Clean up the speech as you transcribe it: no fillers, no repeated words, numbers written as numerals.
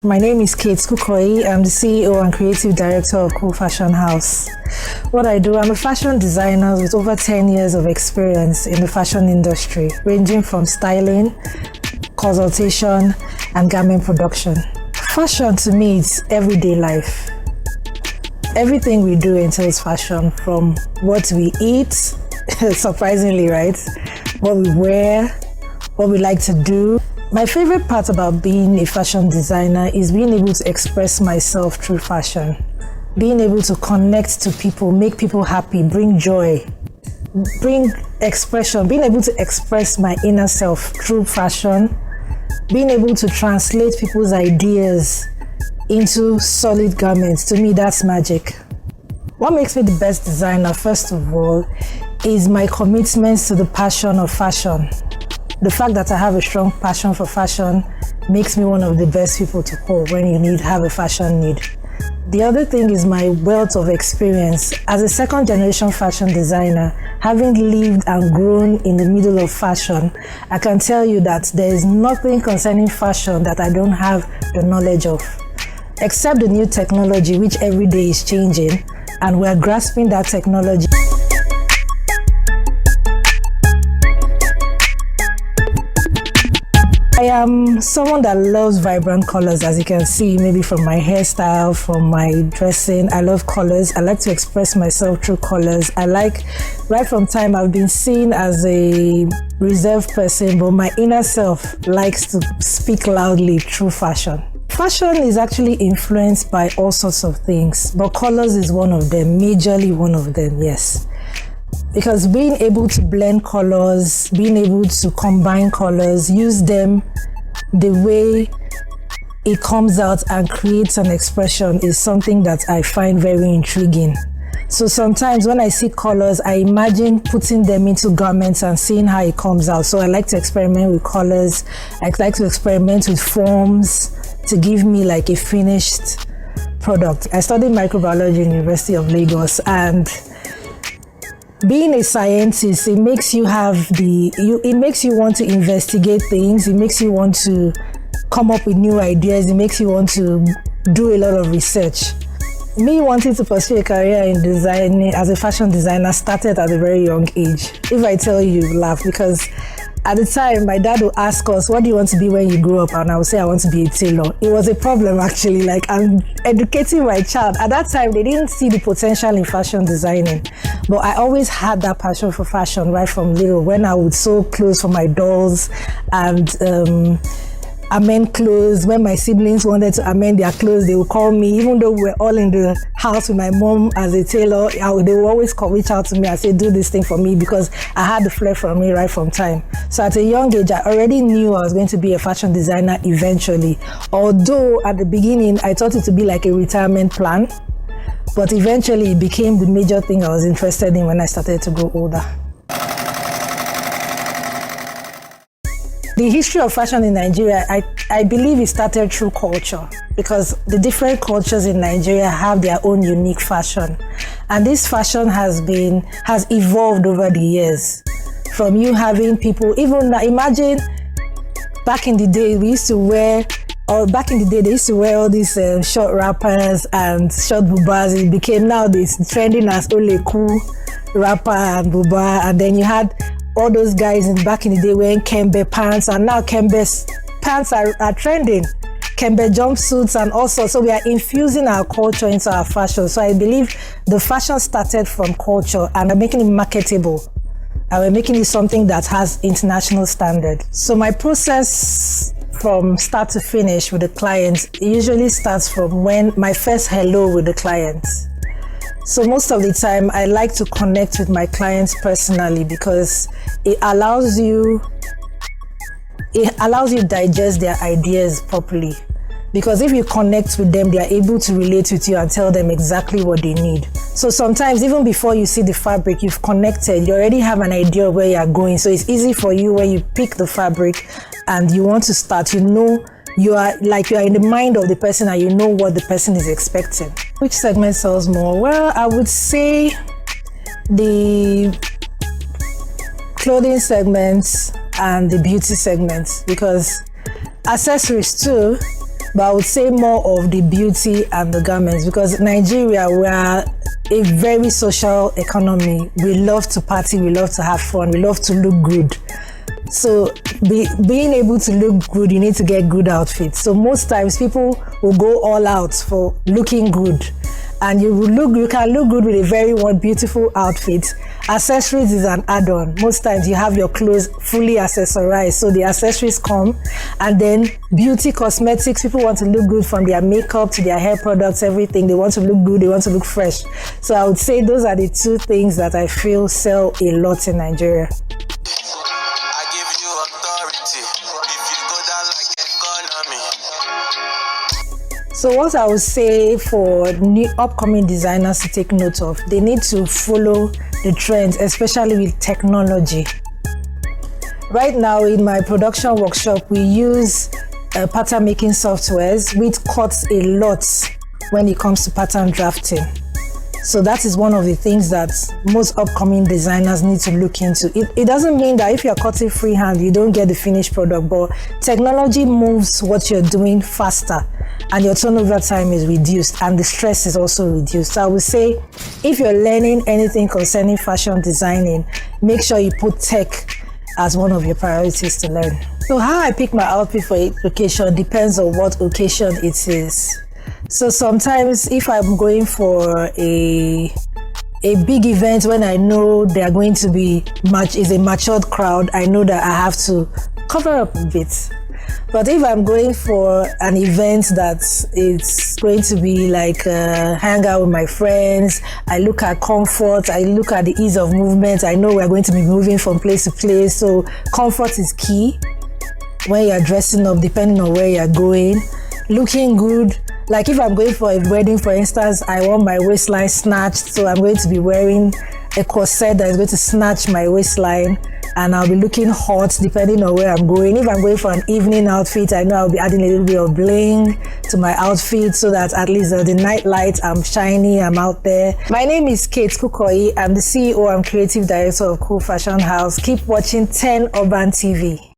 My name is Kukoyi. I'm the CEO and Creative Director of Cool Fashion House. What I do, I'm a fashion designer with over 10 years of experience in the fashion industry, ranging from styling, consultation, and garment production. Fashion to me is everyday life. Everything we do entails fashion, from what we eat, surprisingly, right? What we wear, what we like to do. My favorite part about being a fashion designer is being able to express myself through fashion. Being able to connect to people, make people happy, bring joy, bring expression, being able to express my inner self through fashion, being able to translate people's ideas into solid garments. To me, that's magic. What makes me the best designer, first of all, is my commitment to the passion of fashion. The fact that I have a strong passion for fashion makes me one of the best people to call when you have a fashion need. The other thing is my wealth of experience. As a second-generation fashion designer, having lived and grown in the middle of fashion, I can tell you that there is nothing concerning fashion that I don't have the knowledge of, except the new technology, which every day is changing, and we're grasping that technology. I am someone that loves vibrant colors, as you can see, maybe from my hairstyle, from my dressing. I love colors. I like to express myself through colors. Right from time, I've been seen as a reserved person, but my inner self likes to speak loudly through fashion. Fashion is actually influenced by all sorts of things, but colors is one of them, majorly one of them, yes. Because being able to blend colors, being able to combine colors, use them the way it comes out and creates an expression is something that I find very intriguing. So sometimes when I see colors, I imagine putting them into garments and seeing how it comes out. So I like to experiment with colors. I like to experiment with forms to give me like a finished product. I studied microbiology in the University of Lagos, and being a scientist, it makes you it makes you want to investigate things. It makes you want to come up with new ideas. It makes you want to do a lot of research. Me wanting to pursue a career in designing as a fashion designer started at a very young age. If I tell you, you laugh, because at the time, my dad would ask us, what do you want to be when you grow up? And I would say, I want to be a tailor. It was a problem, actually. Like, I'm educating my child. At that time, they didn't see the potential in fashion designing. But I always had that passion for fashion right from little. When I would sew clothes for my dolls and amend clothes. When my siblings wanted to amend their clothes, they would call me. Even though we were all in the house with my mom as a tailor, they would always reach out to me and say, do this thing for me, because I had the flair for me right from time. So at a young age, I already knew I was going to be a fashion designer eventually. Although at the beginning, I thought it to be like a retirement plan, but eventually it became the major thing I was interested in when I started to grow older. The history of fashion in Nigeria, I believe it started through culture, because the different cultures in Nigeria have their own unique fashion. And this fashion has evolved over the years. From you having people, even now, imagine back in the day, they used to wear all these short wrappers and short bubas. It became nowadays trending as ole cool wrapper and buba, and then you had all those guys back in the day wearing Kembe pants, and now Kembe pants are trending. Kembe jumpsuits and also, so we are infusing our culture into our fashion. So I believe the fashion started from culture, and we're making it marketable, and we're making it something that has international standard. So my process from start to finish with the client usually starts from when my first hello with the client. So most of the time, I like to connect with my clients personally, because it allows you digest their ideas properly. Because if you connect with them, they are able to relate with you and tell them exactly what they need. So sometimes, even before you see the fabric, you've connected, you already have an idea of where you are going. So it's easy for you when you pick the fabric and you want to start, you are in the mind of the person and you know what the person is expecting. Which segment sells more? Well, I would say the clothing segments and the beauty segments, because accessories too, but I would say more of the beauty and the garments, because Nigeria, we are a very social economy. We love to party, we love to have fun, we love to look good. So being able to look good, you need to get good outfits. So most times people will go all out for looking good, and you can look good with a very beautiful outfit. Accessories is an add-on. Most times you have your clothes fully accessorized, so the accessories come, and then beauty, cosmetics. People want to look good, from their makeup to their hair products, everything. They want to look good, they want to look fresh. So I would say those are the two things that I feel sell a lot in Nigeria. So what I would say for new upcoming designers to take note of, they need to follow the trends, especially with technology. Right now in my production workshop, we use pattern making softwares, which cuts a lot when it comes to pattern drafting. So that is one of the things that most upcoming designers need to look into. It doesn't mean that if you're cutting freehand, you don't get the finished product, but technology moves what you're doing faster, and your turnover time is reduced, and the stress is also reduced. So I would say, if you're learning anything concerning fashion designing, make sure you put tech as one of your priorities to learn. So how I pick my outfit for a occasion depends on what occasion it is. So sometimes if I'm going for a big event, when I know they are going to be is a matured crowd, I know that I have to cover up a bit. But if I'm going for an event that it's going to be like hang out with my friends, I look at comfort, I look at the ease of movement. I know we're going to be moving from place to place, so comfort is key when you're dressing up, depending on where you're going. Looking good, like if I'm going for a wedding, for instance, I want my waistline snatched, so I'm going to be wearing a corset that is going to snatch my waistline, and I'll be looking hot depending on where I'm going. If I'm going for an evening outfit, I know I'll be adding a little bit of bling to my outfit, so that at least the night light, I'm shiny, I'm out there. My name is Kate Kukoyi. I'm the CEO and creative director of Cool Fashion House. Keep watching 10 Urban TV.